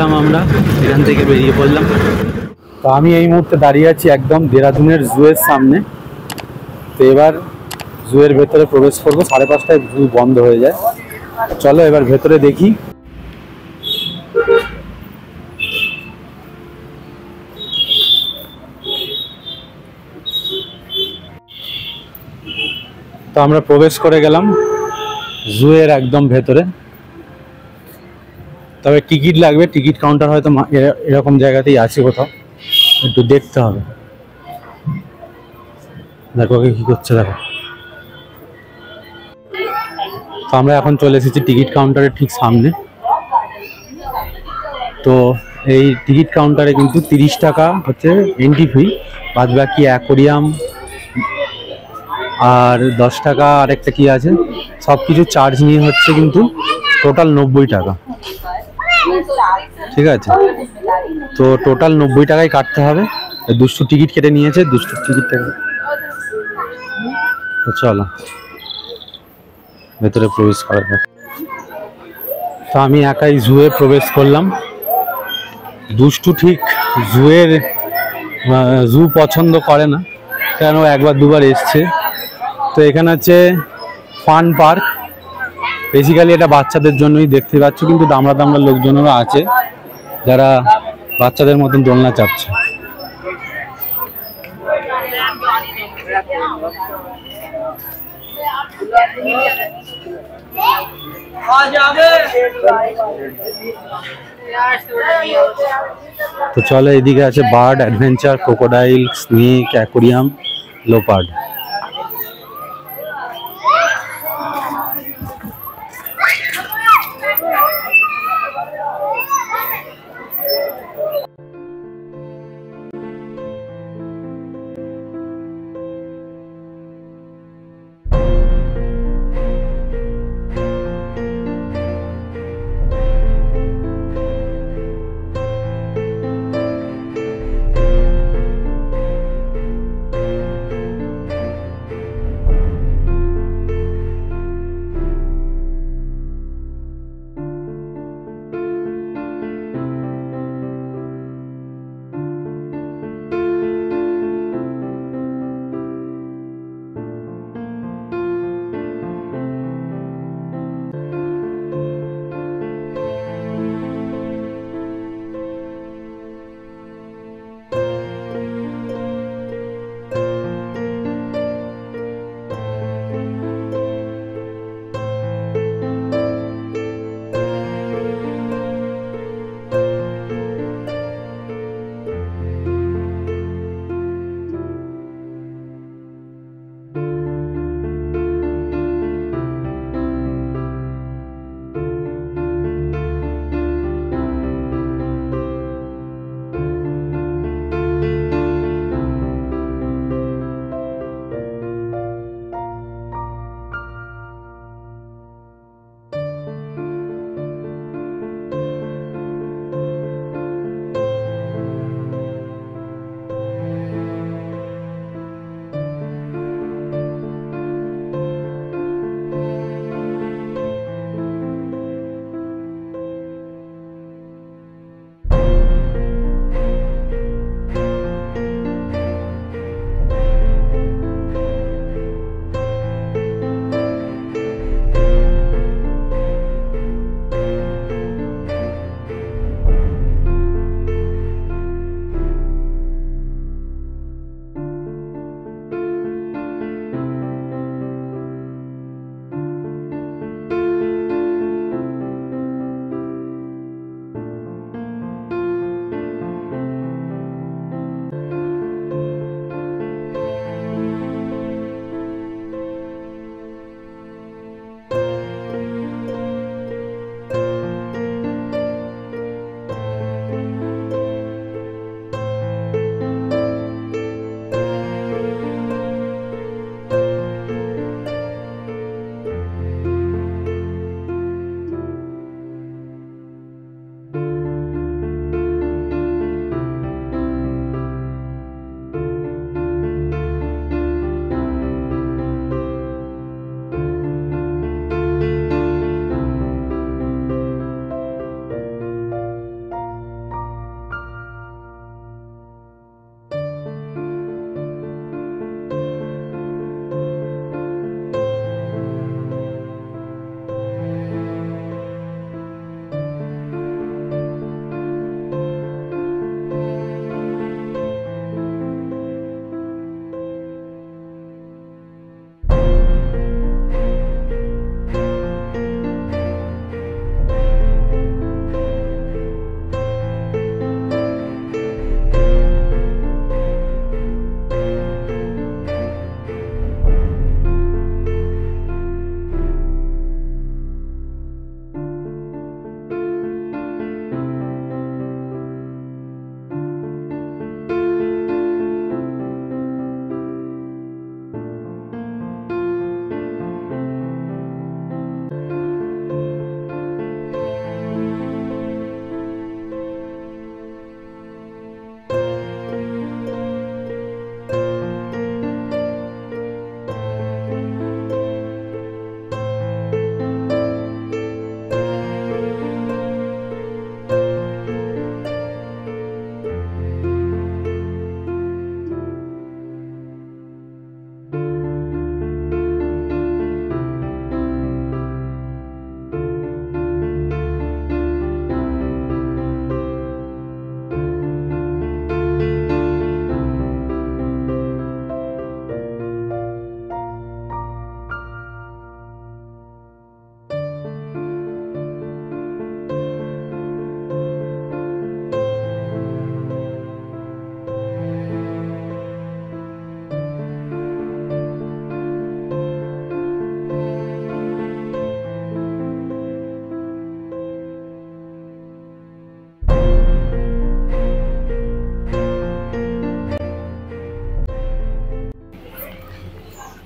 গেলাম, আমরা এখান থেকে বেরিয়ে পড়লাম। তো আমি এই মুহূর্তে দাঁড়িয়ে আছি একদম দেরাদুনের জুয়ের সামনে। তো এবার জুয়ের ভেতরে প্রবেশ করবো, 5:30টায় জু বন্ধ হয়ে যায়। চলো এবার ভেতরে দেখি। তো আমরা প্রবেশ করে গেলাম জুয়ের একদম ভেতরে। তবে টিকিট লাগবে, টিকিট কাউন্টার হয়তো এরকম জায়গাতেই আছে কোথাও, একটু দেখতে হবে। দেখো কি করছে, দেখো। তো আমরা এখন চলে এসেছি টিকিট কাউন্টারের ঠিক সামনে। তো এই টিকিট কাউন্টারে কিন্তু 30 টাকা হচ্ছে এন্ট্রি ফি, বাদ বাকি অ্যাকোরিয়াম আর 10 টাকা আরেকটা কি আছে, সব কিছু চার্জ নিয়ে হচ্ছে কিন্তু টোটাল 90 টাকা। ঠিক আছে, তো টোটাল 90 টাকায় কাটতে হবে। দুষ্টু টিকিট কেটে নিয়েছে, দুষ্টু টিকিট টাকা। তো চলো ভেতরে প্রবেশ করা যাক। তো আমি একাই জুয়ে প্রবেশ করলাম। দুষ্টু ঠিক জু পছন্দ করে না, কেন একবার দুবার এসছে। তো এখানে হচ্ছে ফান পার্ক, বেসিক্যালি এটা বাচ্চাদের জন্যই, দেখতে পাচ্ছ কিন্তু দামড়া দামড়া লোকজনেরও আছে যারা বাচ্চাদের মতন দোলনা চাপছে। তো চলো, এদিকে আছে bird adventure, crocodile, snake, aquarium, leopard.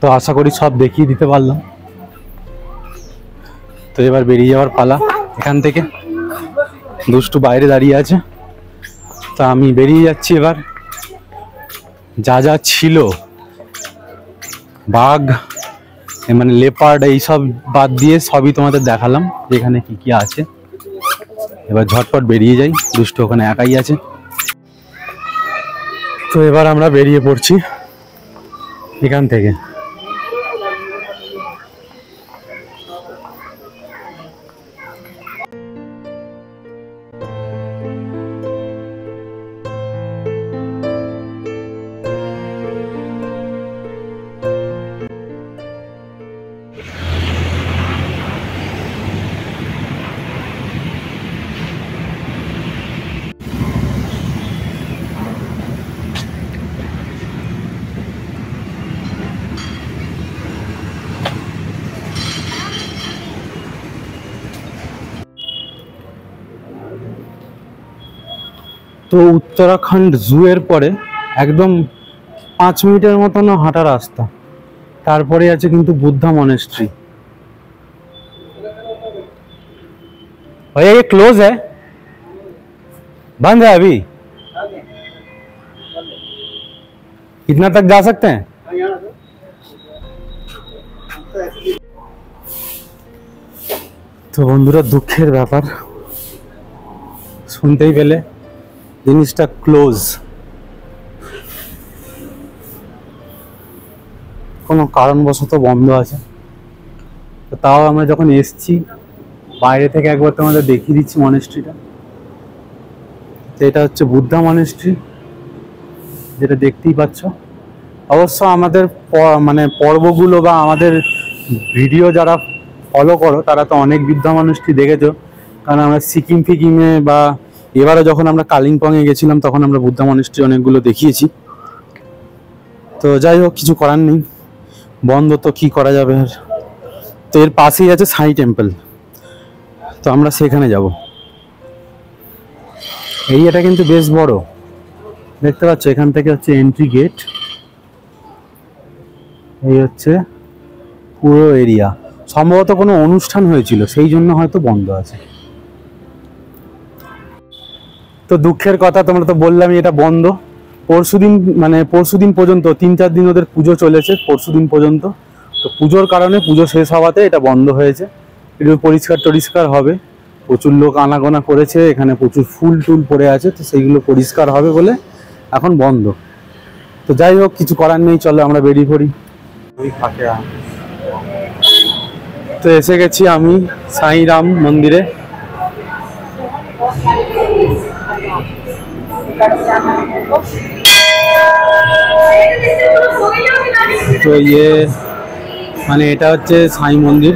তো আশা করি সব দেখিয়ে দিতে পারলাম। তো এবার বেরিয়ে যাওয়ার পালা এখান থেকে। দুষ্টু বাইরে দাঁড়িয়ে আছে, তো আমি বেরিয়ে যাচ্ছি এবার। যা যা ছিল বাঘ মানে লেপার্ড এইসব বাদ দিয়ে সবই তোমাদের দেখালাম যেখানে কি কি আছে। এবার ঝটপট বেরিয়ে যাই, দুষ্টু ওখানে একাই আছে। তো এবার আমরা বেরিয়ে পড়ছি এখান থেকে। তো উত্তরাখণ্ড জু এর পরে একদম 5 মিনিটের মতন হাঁটা রাস্তা, তারপরে আছে কিন্তু বুদ্ধা মনেস্ট্রি। भैया ये क्लोज है, बंद है अभी? कितना तक जा सकते हैं? তো বন্ধুরা দুঃখের ব্যাপার, শুনতেই পেলে জিনিসটা ক্লোজ, কোনো কারণবশত বন্ধ আছে। তো তাও আমরা যখন এসছি বাইরে থেকে একবার তোমাদের দেখিয়ে দিচ্ছি মনেস্ট্রিটা। তো এটা হচ্ছে বুদ্ধা মনেস্ট্রি, যেটা দেখতেই পাচ্ছ। অবশ্য আমাদের মানে পর্বগুলো বা আমাদের ভিডিও যারা ফলো করো তারা তো অনেক বুদ্ধা মনেস্ট্রি দেখেছো, কারণ আমরা সিকিম ফিকিমে বা এবারে যখন আমরা কালিম্পংয়ে গেছিলাম তখন আমরা বুদ্ধা মনেস্ট্রি অনেকগুলো দেখিয়েছি। তো যাই হোক, কিছু করার নেই, বন্ধ তো কি করা যাবে আর। তো এর পাশেই আছে সাই টেম্পল, তো আমরা সেখানে যাব। এরিয়াটা কিন্তু বেশ বড়, দেখতে পাচ্ছ। এখান থেকে হচ্ছে এন্ট্রি গেট, এই হচ্ছে পুরো এরিয়া। সম্ভবত কোনো অনুষ্ঠান হয়েছিল সেই জন্য হয়তো বন্ধ আছে। তো দুঃখের কথা, তোমরা তো বললামই এটা বন্ধ। পরশুদিন পর্যন্ত 3-4 দিন ওদের পুজো চলেছে, পরশুদিন পর্যন্ত। তো পুজোর কারণে পুজো শেষ হওয়াতে এটা বন্ধ হয়েছে। একটু পরিষ্কার হবে, প্রচুর লোক আনাগোনা করেছে, এখানে প্রচুর ফুল টুল পড়ে আছে, তো সেইগুলো পরিষ্কার হবে বলে এখন বন্ধ। তো যাই হোক, কিছু করার নেই, চলো আমরা বেরিয়ে পড়ি। তো এসে গেছি আমি সাইরাম মন্দিরে। তো মানে এটা হচ্ছে সাই মন্দির।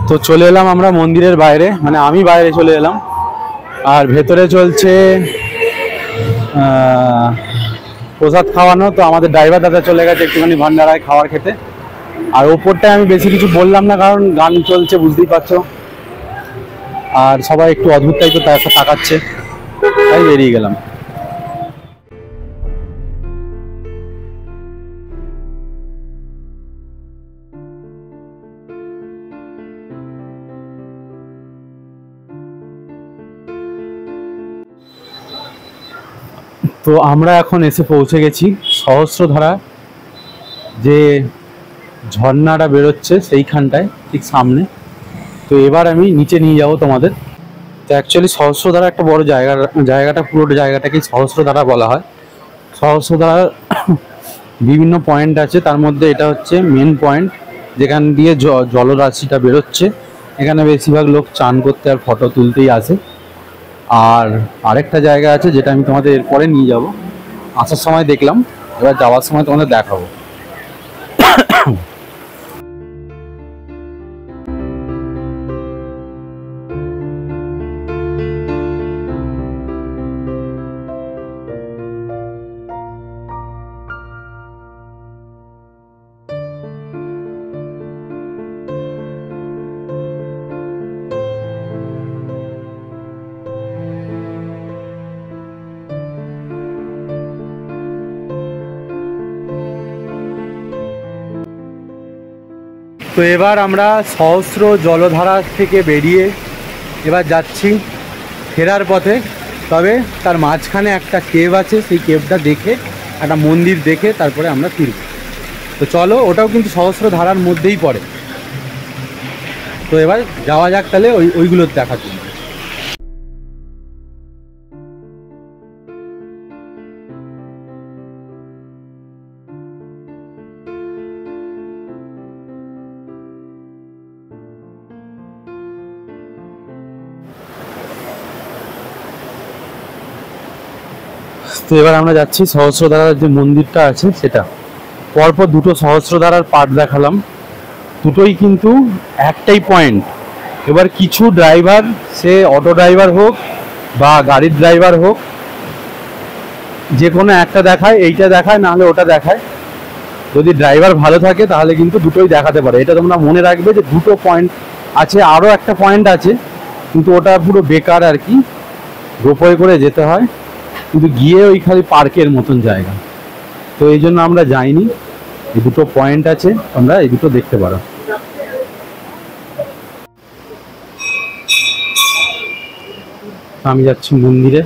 তো চলে এলাম আমরা মন্দিরের বাইরে, মানে আমি বাইরে চলে এলাম। আর ভেতরে চলছে প্রসাদ খাওয়ানো। তো আমাদের ড্রাইভার দাদা চলে গেছে একটুখানি ভান্ডারায় খাবার খেতে। আর ওপরটায় আমি বেশি কিছু বললাম না, কারণ গান চলছে, বুঝতেই পারছো। আর সবাই একটু অদ্ভুত টাইপের তাকাচ্ছে, তাই বেরিয়ে গেলাম। তো আমরা এখন এসে পৌঁছে গেছি সহস্রধারা, যে ঝর্ণাটা বেরোচ্ছে সেইখানটায় ঠিক সামনে। তো এবার আমি নিচে নিয়ে যাব তোমাদের। তো অ্যাকচুয়ালি সহস্রধারা একটা বড় জায়গাটা পুরো জায়গাটাকেই সহস্রধারা বলা হয়। সহস্রধারার বিভিন্ন পয়েন্ট আছে, তার মধ্যে এটা হচ্ছে মেন পয়েন্ট, যেখান দিয়ে জলরাশিটা বেরোচ্ছে। এখানে বেশিরভাগ লোক চান করতে আর ফটো তুলতেই আসে। আর আরেকটা জায়গা আছে যেটা আমি তোমাদের এরপরে নিয়ে যাব, আসার সময় দেখলাম, এবার যাওয়ার সময় তোমাদের দেখাবো। তো এবার আমরা সহস্র জলধারা থেকে বেরিয়ে এবার যাচ্ছি ফেরার পথে। তবে তার মাঝখানে একটা কেভ আছে, সেই কেভটা দেখে, একটা মন্দির দেখে তারপরে আমরা ফিরব। তো চলো, ওটাও কিন্তু সহস্রধারার মধ্যেই পড়ে। তো এবার যাওয়া যাক তাহলে ওইগুলোর দেখার জন্য। তো এবার আমরা যাচ্ছি সহস্রধারার যে মন্দিরটা আছে সেটা। পরপর দুটো সহস্রধারার পার্ট দেখালাম, দুটোই কিন্তু একটাই পয়েন্ট। এবার কিছু ড্রাইভার, সে অটো ড্রাইভার হোক বা গাড়ির ড্রাইভার হোক, যে কোনো একটা দেখায়, এইটা দেখায়, নাহলে ওটা দেখায়। যদি ড্রাইভার ভালো থাকে তাহলে কিন্তু দুটোই দেখাতে পারে। এটা তোমরা মনে রাখবে যে দুটো পয়েন্ট আছে, আরও একটা পয়েন্ট আছে কিন্তু ওটা পুরো বেকার আর কি, রোপওয়ে করে যেতে হয়, কিন্তু গিয়ে ওই খালি পার্কের মতন জায়গা। তো এই জন্য আমরা যাইনি। এই দুটো পয়েন্ট আছে, তোমরা এই দুটো দেখতে পারো। আমি যাচ্ছি মন্দিরে।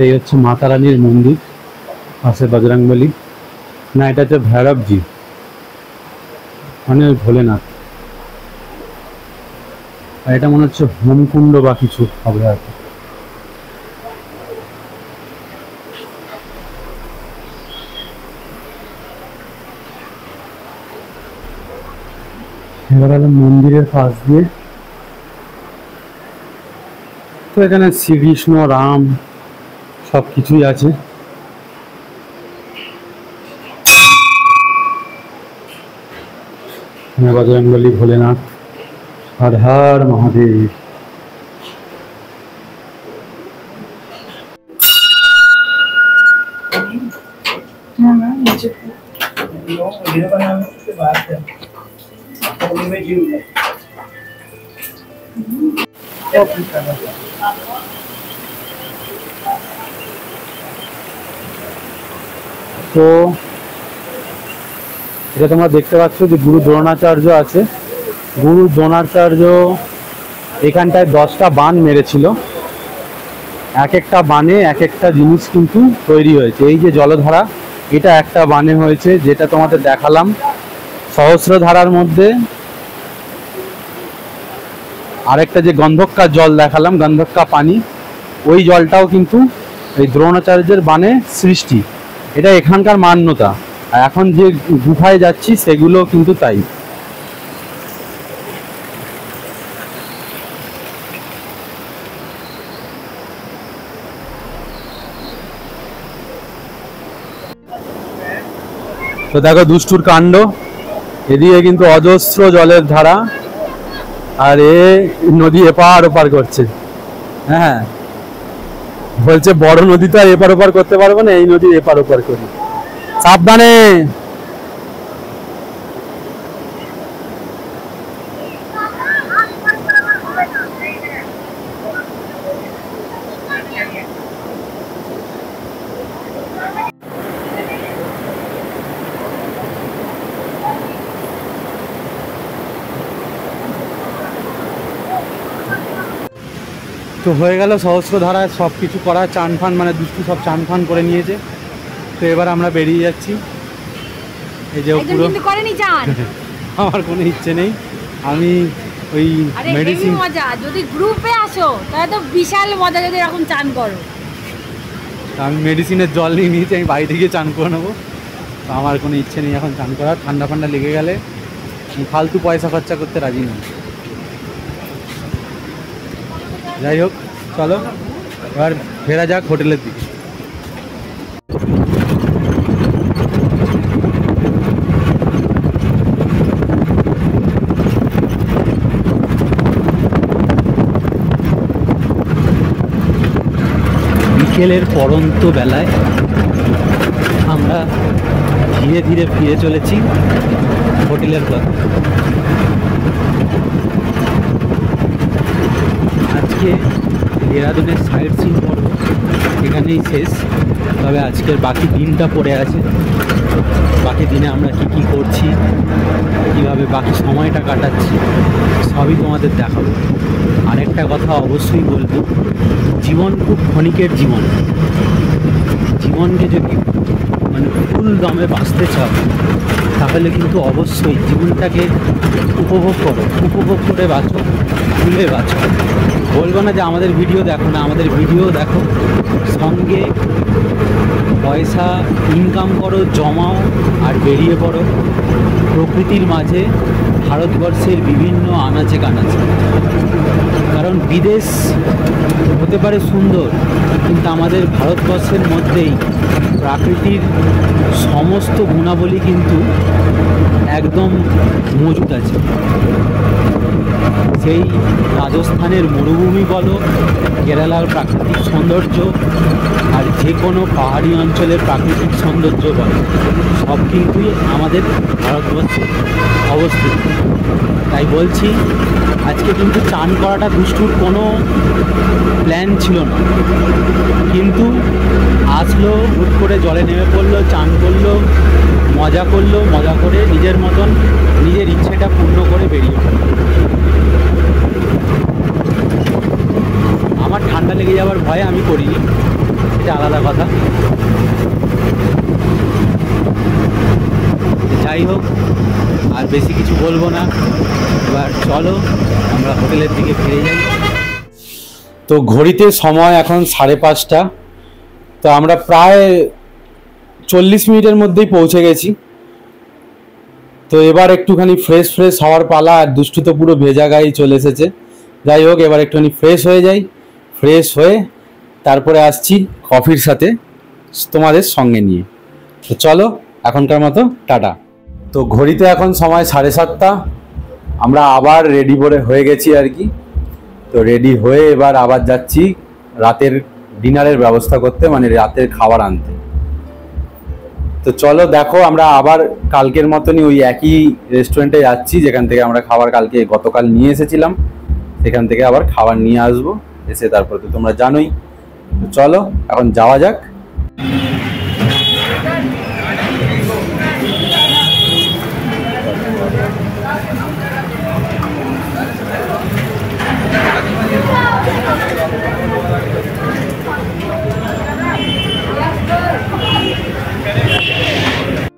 এই হচ্ছে মাতা রানীর মন্দির, পাশে বজরংবলী, না এটা হচ্ছে ভৈরবজি, মানে ভোলেনাথ। আর এটা মনে হচ্ছে হোমকুণ্ড বা কিছু হবে আর কি। এবার হলো মন্দিরের পাশ দিয়ে। তো এখানে শ্রীকৃষ্ণ, রাম সব কিছুই আছে। বজরংবলী, ভোলেনাথ, হর হর মহাদেব। তো এটা তোমরা দেখতে পাচ্ছ যে গুরু দ্রোণাচার্য আছে। গুরু দ্রোণাচার্য এখানটায় 10টা বাণ মেরেছিল। এক একটা বাণে এক একটা জিনিস কিন্তু তৈরি হয়েছে। এই যে জলধারা, এটা একটা বাণে হয়েছে, যেটা তোমাদের দেখালাম। সহস্রধারার মধ্যে আরেকটা যে গন্ধক্কার জল দেখালাম, গন্ধক্কা পানি, ওই জলটাও কিন্তু এই দ্রোণাচার্যের বাণে সৃষ্টি। এটা এখানকার মান্যতা। আর এখন যে গুহায় যাচ্ছি সেগুলো কিন্তু তাই। তো দেখো দুষ্টুর কাণ্ড, এদিকে কিন্তু অজস্র জলের ধারা, আর এ নদী এপার ওপার করছে। হ্যাঁ, বলছে বড় নদী তো আর এপার ওপার করতে পারবো না, এই নদীর এপার ওপার করি। সাবধানে। তো হয়ে গেল সহস্রধারায় সব কিছু করা, চান ফান মানে দুষ্টু সব চান ফান করে নিয়েছে। তো এবার আমরা বেরিয়ে যাচ্ছি। এই যে পুরো আমার কোনো ইচ্ছে নেই, আমি ওই মেডিসিন মজা, যদি গ্রুপে আসো তাহলে তো বিশাল মজা, যদি এরকম চান করো। আমি মেডিসিনের জল নিয়ে নিয়েছি, আমি বাড়ি থেকে চান করে নেবো। তো আমার কোনো ইচ্ছে নেই এখন চান করার, ঠান্ডা ফান্ডা লেগে গেলে ফালতু পয়সা খরচা করতে রাজি নেই। যাই হোক চলো এবার ফেরা যাক হোটেলের দিকে। বিকেলের পরন্ত বেলায় আমরা ধীরে ধীরে ফিরে চলেছি হোটেলের পথে। আজকে দেরাদুনের সাইট সিন পর্ব এখানেই শেষ, তবে আজকের বাকি দিনটা পড়ে আছে। বাকি দিনে আমরা কি কি করছি, কীভাবে বাকি সময়টা কাটাচ্ছি, সবই তোমাদের দেখাবো। আরেকটা কথা অবশ্যই বলবো, জীবন খুব ক্ষণিকের জীবন। জীবনকে যদি মানে ফুল দমে বাঁচতে চাও তাহলে কিন্তু অবশ্যই জীবনটাকে উপভোগ করো, উপভোগ করে বাঁচো, ভুলে বাঁচো। বলবো না যে আমাদের ভিডিও দেখো না, আমাদের ভিডিও দেখো, সঙ্গে পয়সা ইনকাম করো, জমাও আর বেরিয়ে পড়ো প্রকৃতির মাঝে, ভারতবর্ষের বিভিন্ন আনাচে কানাচে। কারণ বিদেশ হতে পারে সুন্দর, কিন্তু আমাদের ভারতবর্ষের মধ্যেই প্রাকৃতির সমস্ত গুণাবলী কিন্তু একদম মজুদ আছে। সেই রাজস্থানের মরুভূমি বলো, কেরালার প্রাকৃতিক সৌন্দর্য, আর যে কোনো পাহাড়ি অঞ্চলের প্রাকৃতিক সৌন্দর্য বলো, সব কিছুই আমাদের ভারতবর্ষে অবস্থিত। তাই বলছি আজকে কিন্তু চান করাটা দুষ্টুর কোনো প্ল্যান ছিল না, কিন্তু আসলো হুট করে, জলে নেমে পড়লো, চান করলো, মজা করলো, মজা করে নিজের মতন নিজের ইচ্ছেটা পূর্ণ করে বেরিয়ে পড়লো। আমার ঠান্ডা লেগে যাওয়ার ভয়ে আমি করিনি, এটা আলাদা কথা। যাই হোক আর বেশি কিছু বলবো না, এবার চলো আমরা হোটেলের দিকে ফিরে যাই। তো ঘড়িতে সময় এখন 5:30। তো আমরা প্রায় 40 মিনিটের মধ্যেই পৌঁছে গেছি। তো এবার একটুখানি ফ্রেশ হওয়ার পালা, আর দুষ্টু তো পুরো ভেজা গায়ে চলে এসেছে। যাই হোক এবার একটুখানি ফ্রেশ হয়ে যাই, ফ্রেশ হয়ে তারপরে আসছি কফির সাথে তোমাদের সঙ্গে নিয়ে। তো চলো এখনকার মতো টাটা। তো ঘড়িতে এখন সময় 7:30, আমরা আবার রেডি হয়ে গেছি আর কি। তো রেডি হয়ে এবার আবার যাচ্ছি রাতের ডিনারের ব্যবস্থা করতে, মানে রাতের খাবার আনতে। তো চলো দেখো আমরা আবার কালকের মতনই ওই একই রেস্টুরেন্টে যাচ্ছি যেখান থেকে আমরা খাবার গতকাল নিয়ে এসেছিলাম, সেখান থেকে আবার খাবার নিয়ে আসবো, এসে তারপর তো তোমরা জানোই। তো চলো এখন যাওয়া যাক।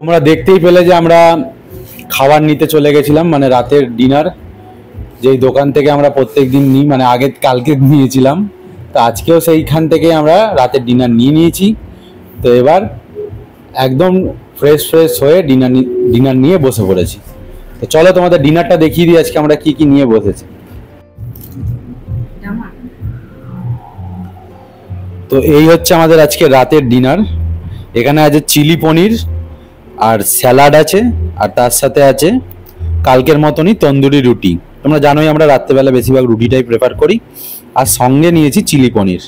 তোমরা দেখতেই পেলে যে আমরা খাবার নিতে চলে গেছিলাম, মানে রাতের ডিনার যেই দোকান থেকে আমরা প্রত্যেক দিন নিই, মানে কালকে নিয়েছিলাম, তো আজকেও সেইখান থেকে আমরা রাতের ডিনার নিয়েছি। তো এবার একদম ফ্রেশ হয়ে ডিনার নিয়ে বসে পড়েছি। তো চলো তোমাদের ডিনারটা দেখিয়ে দিই আজকে আমরা কি কি নিয়ে বসেছি। তো এই হচ্ছে আমাদের আজকে রাতের ডিনার। এখানে আছে চিলি পনির আর স্যালাড আছে, আর তার সাথে আছে কালকের মতনই তন্দুরি রুটি। তোমরা জানোই আমরা রাত্রেবেলা বেশিরভাগ রুটিটাই প্রেফার করি, আর সঙ্গে নিয়েছি চিলি পনির।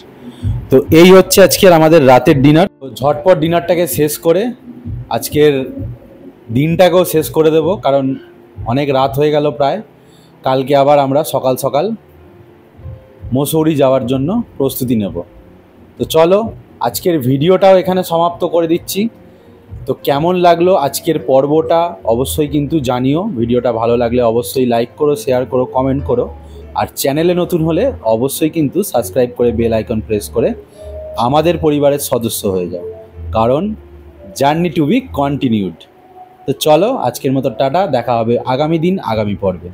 তো এই হচ্ছে আজকের আমাদের রাতের ডিনার। তো ঝটপট ডিনারটাকে শেষ করে আজকের দিনটাকেও শেষ করে দেব, কারণ অনেক রাত হয়ে গেল প্রায়। কালকে আবার আমরা সকাল সকাল মসৌরি যাওয়ার জন্য প্রস্তুতি নেব। তো চলো আজকের ভিডিওটাও এখানে সমাপ্ত করে দিচ্ছি। তো কেমন লাগলো আজকের পর্বটা অবশ্যই কিন্তু জানিও। ভিডিওটা ভালো লাগলে অবশ্যই লাইক করো, শেয়ার করো, কমেন্ট করো। আর চ্যানেলে নতুন হলে অবশ্যই কিন্তু সাবস্ক্রাইব করে বেল আইকন প্রেস করে আমাদের পরিবারের সদস্য হয়ে যাও, কারণ জার্নি টু বি কন্টিনিউড। তো চলো আজকের মতো টাটা, দেখা হবে আগামী দিন আগামী পর্বে।